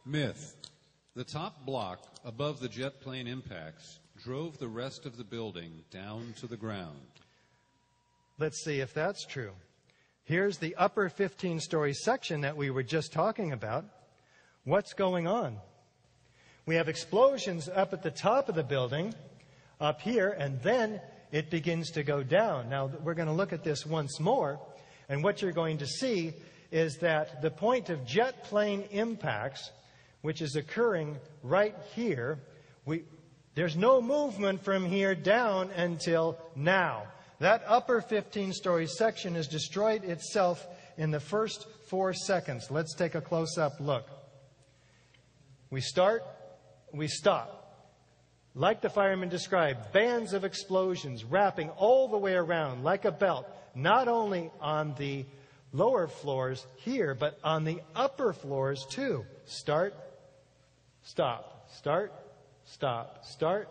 Myth. The top block above the jet plane impacts drove the rest of the building down to the ground. Let's see if that's true. Here's the upper 15-story section that we were just talking about. What's going on? We have explosions up at the top of the building, up here, and then it begins to go down. Now, we're going to look at this once more, and what you're going to see is that the point of jet plane impacts, which is occurring right here, there's no movement from here down until now. That upper 15-story section has destroyed itself in the first 4 seconds. Let's take a close-up look. We start, we stop. Like the fireman described, bands of explosions wrapping all the way around like a belt, not only on the lower floors here, but on the upper floors too. Start, stop, start, stop, start.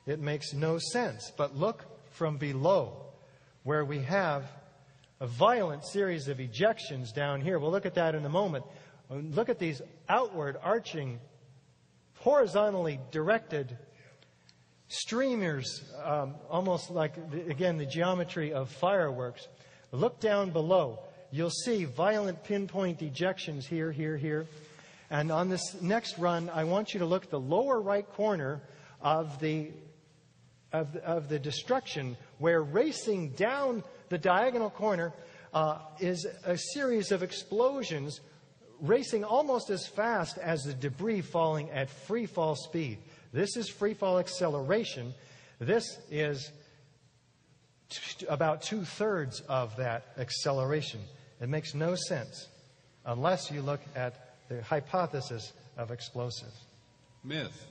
It makes no sense. But look from below, where we have a violent series of ejections down here. We'll look at that in a moment. Look at these outward arching, horizontally directed streamers, almost like, again, the geometry of fireworks. Look down below. You'll see violent pinpoint ejections here, here, here. And on this next run, I want you to look at the lower right corner of the destruction, where racing down the diagonal corner is a series of explosions racing almost as fast as the debris falling at free fall speed. This is free fall acceleration. This is about 2/3 of that acceleration. It makes no sense unless you look at the hypothesis of explosives. Myth.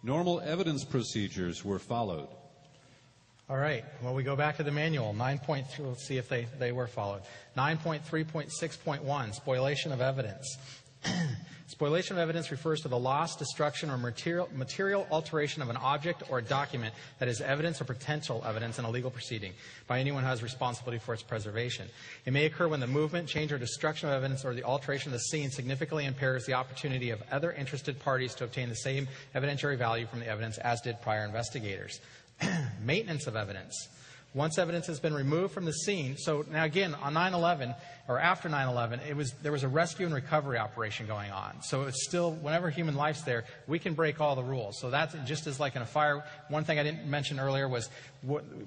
Normal evidence procedures were followed. All right. Well, we go back to the manual. 9.3, let's see if they were followed. 9.3.6.1, spoliation of evidence. Spoliation of evidence refers to the loss, destruction, or material alteration of an object or a document that is evidence or potential evidence in a legal proceeding by anyone who has responsibility for its preservation. It may occur when the movement, change, or destruction of evidence or the alteration of the scene significantly impairs the opportunity of other interested parties to obtain the same evidentiary value from the evidence as did prior investigators. Maintenance of evidence. Once evidence has been removed from the scene, so now again, on 9/11, or after 9/11, there was a rescue and recovery operation going on. So it's still, whenever human life's there, we can break all the rules. So that's just as like in a fire. One thing I didn't mention earlier was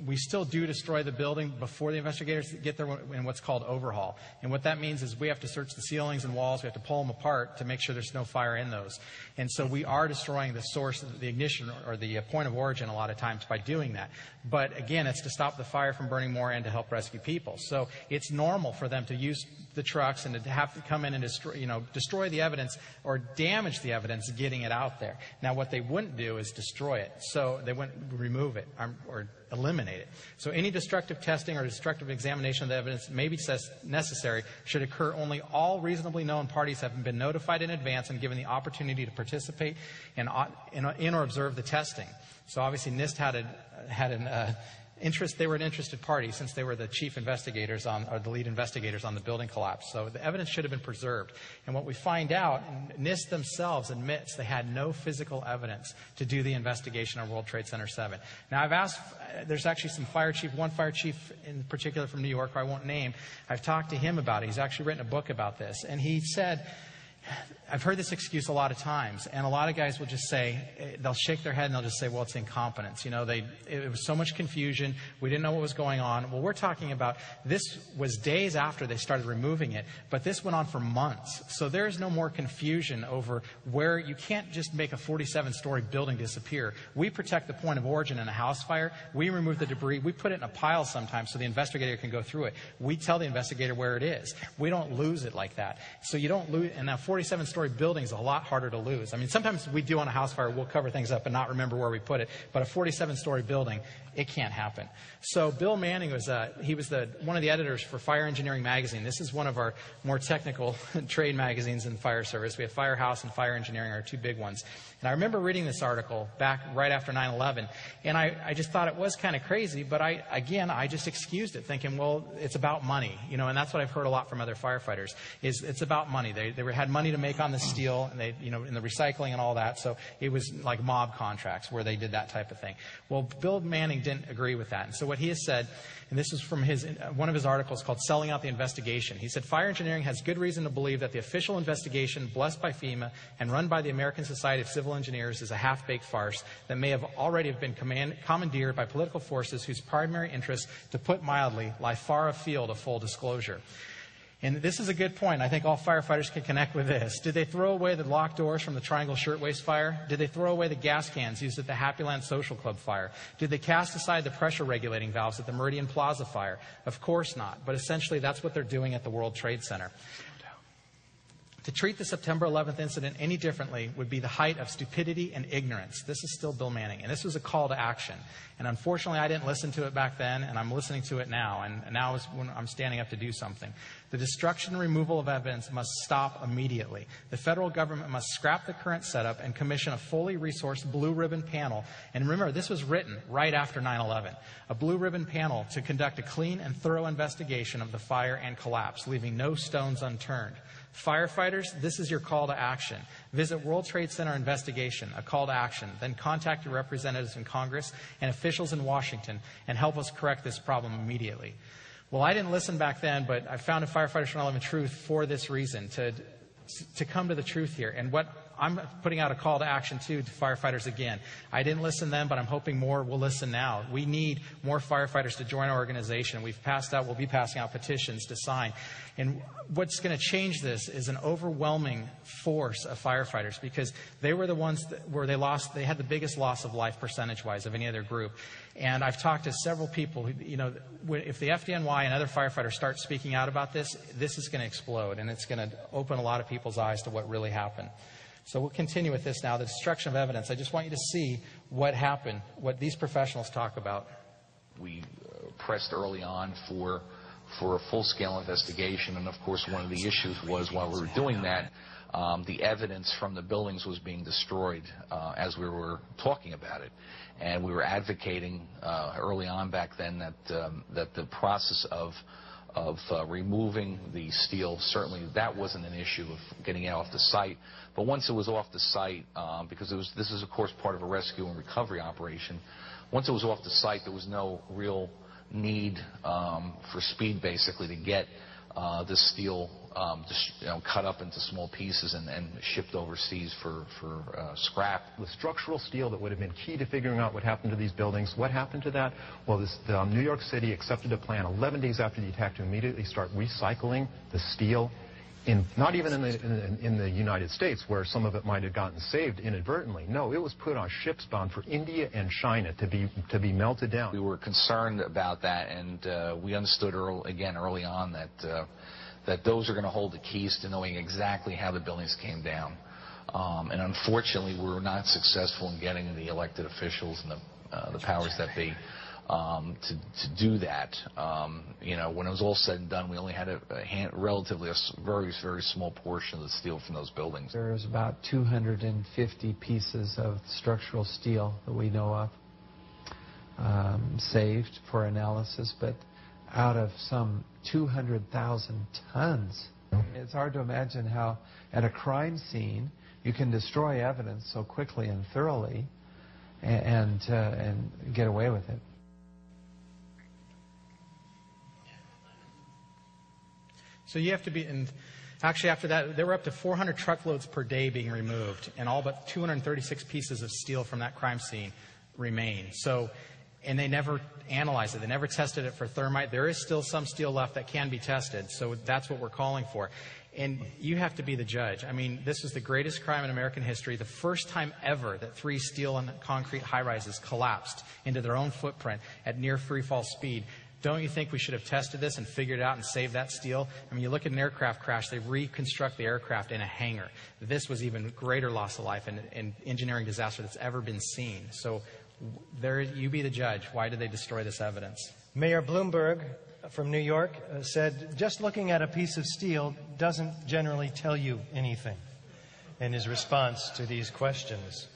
we still do destroy the building before the investigators get there in what's called overhaul. And what that means is we have to search the ceilings and walls. We have to pull them apart to make sure there's no fire in those. And so we are destroying the source, the ignition, or the point of origin a lot of times by doing that. But again, it's to stop the fire from burning more and to help rescue people. So it's normal for them to use the trucks and to have to come in and destroy the evidence or damage the evidence getting it out there. Now, what they wouldn't do is destroy it. So they wouldn't remove it or eliminate it. So any destructive testing or destructive examination of the evidence may be necessary should occur only all reasonably known parties have been notified in advance and given the opportunity to participate in or observe the testing. So obviously NIST had an interest. They were an interested party since they were the chief investigators or the lead investigators on the building collapse. So the evidence should have been preserved. And what we find out, and NIST themselves admits they had no physical evidence to do the investigation on World Trade Center 7. Now I've asked, there's actually one fire chief in particular from New York who I won't name. I've talked to him about it. He's actually written a book about this. And he said, I've heard this excuse a lot of times, and a lot of guys will just say, they'll shake their head and they'll just say, well, it's incompetence. It was so much confusion. We didn't know what was going on. Well, we're talking about this was days after they started removing it, but this went on for months. So there's no more confusion over where you can't just make a 47-story building disappear. We protect the point of origin in a house fire. We remove the debris. We put it in a pile sometimes so the investigator can go through it. We tell the investigator where it is. We don't lose it like that. So you don't lose, and that 47-story 47-story building is a lot harder to lose. I mean, sometimes we do on a house fire, we'll cover things up and not remember where we put it. But a 47-story building, it can't happen. So Bill Manning was one of the editors for Fire Engineering Magazine. This is one of our more technical trade magazines in the fire service. We have Firehouse and Fire Engineering are our two big ones. And I remember reading this article back right after 9/11, and I just thought it was kind of crazy, but I just excused it, thinking, well, it's about money, and that's what I've heard a lot from other firefighters, is it's about money. They had money to make on the steel, and they, in the recycling and all that, so it was like mob contracts where they did that type of thing. Well, Bill Manning didn't agree with that, and so what he has said, and this is from one of his articles called Selling Out the Investigation. He said, Fire Engineering has good reason to believe that the official investigation blessed by FEMA and run by the American Society of Civil Engineers is a half-baked farce that may have already been commandeered by political forces whose primary interests, to put mildly, lie far afield of full disclosure. And this is a good point. I think all firefighters can connect with this. Did they throw away the locked doors from the Triangle Shirtwaist fire? Did they throw away the gas cans used at the Happy Land Social Club fire? Did they cast aside the pressure regulating valves at the Meridian Plaza fire? Of course not. But essentially, that's what they're doing at the World Trade Center. To treat the September 11th incident any differently would be the height of stupidity and ignorance. This is still Bill Manning, and this was a call to action. And unfortunately, I didn't listen to it back then, and I'm listening to it now, and now is when I'm standing up to do something. The destruction and removal of evidence must stop immediately. The federal government must scrap the current setup and commission a fully resourced blue ribbon panel. And remember, this was written right after 9/11. A blue ribbon panel to conduct a clean and thorough investigation of the fire and collapse, leaving no stones unturned. Firefighters, this is your call to action. Visit World Trade Center investigation, a call to action. Then contact your representatives in Congress and officials in Washington and help us correct this problem immediately. Well, I didn't listen back then, but I founded Firefighters for 9/11Truth for this reason, to come to the truth here. And what I'm putting out a call to action, too, to firefighters again. I didn't listen then, but I'm hoping more will listen now. We need more firefighters to join our organization. We'll be passing out petitions to sign. And what's going to change this is an overwhelming force of firefighters, because they were the ones where they had the biggest loss of life percentage-wise of any other group. And I've talked to several people who, if the FDNY and other firefighters start speaking out about this, this is going to explode, and it's going to open a lot of people's eyes to what really happened. So we'll continue with this now, the destruction of evidence. I just want you to see what happened, what these professionals talk about. We pressed early on for a full-scale investigation, and of course one of the issues was, while we were doing that, the evidence from the buildings was being destroyed as we were talking about it. And we were advocating early on back then that the process of removing the steel, certainly that wasn't an issue of getting it off the site. But once it was off the site, because this is of course part of a rescue and recovery operation, once it was off the site, there was no real need for speed, basically, to get this steel cut up into small pieces and shipped overseas for scrap. The structural steel that would have been key to figuring out what happened to these buildings, what happened to that? Well, New York City accepted a plan 11 days after the attack to immediately start recycling the steel, not even in the United States, where some of it might have gotten saved inadvertently. No, it was put on ships bound for India and China to be melted down. We were concerned about that, and we understood early on that those are going to hold the keys to knowing exactly how the buildings came down. And unfortunately, we were not successful in getting the elected officials and the powers that be to do that. When it was all said and done, we only had a very, very small portion of the steel from those buildings. There was about 250 pieces of structural steel that we know of saved for analysis, but out of some 200,000 tons. It's hard to imagine how, at a crime scene, you can destroy evidence so quickly and thoroughly and get away with it. So you have to be, and actually after that, there were up to 400 truckloads per day being removed, and all but 236 pieces of steel from that crime scene remain. So, and they never analyzed it. They never tested it for thermite. There is still some steel left that can be tested, so that's what we're calling for. And you have to be the judge. I mean, this was the greatest crime in American history, the first time ever that 3 steel and concrete high-rises collapsed into their own footprint at near free-fall speed. Don't you think we should have tested this and figured it out and saved that steel? I mean, you look at an aircraft crash, they reconstruct the aircraft in a hangar. This was even greater loss of life and engineering disaster that's ever been seen. So there, you be the judge. Why did they destroy this evidence? Mayor Bloomberg from New York said, just looking at a piece of steel doesn't generally tell you anything in his response to these questions.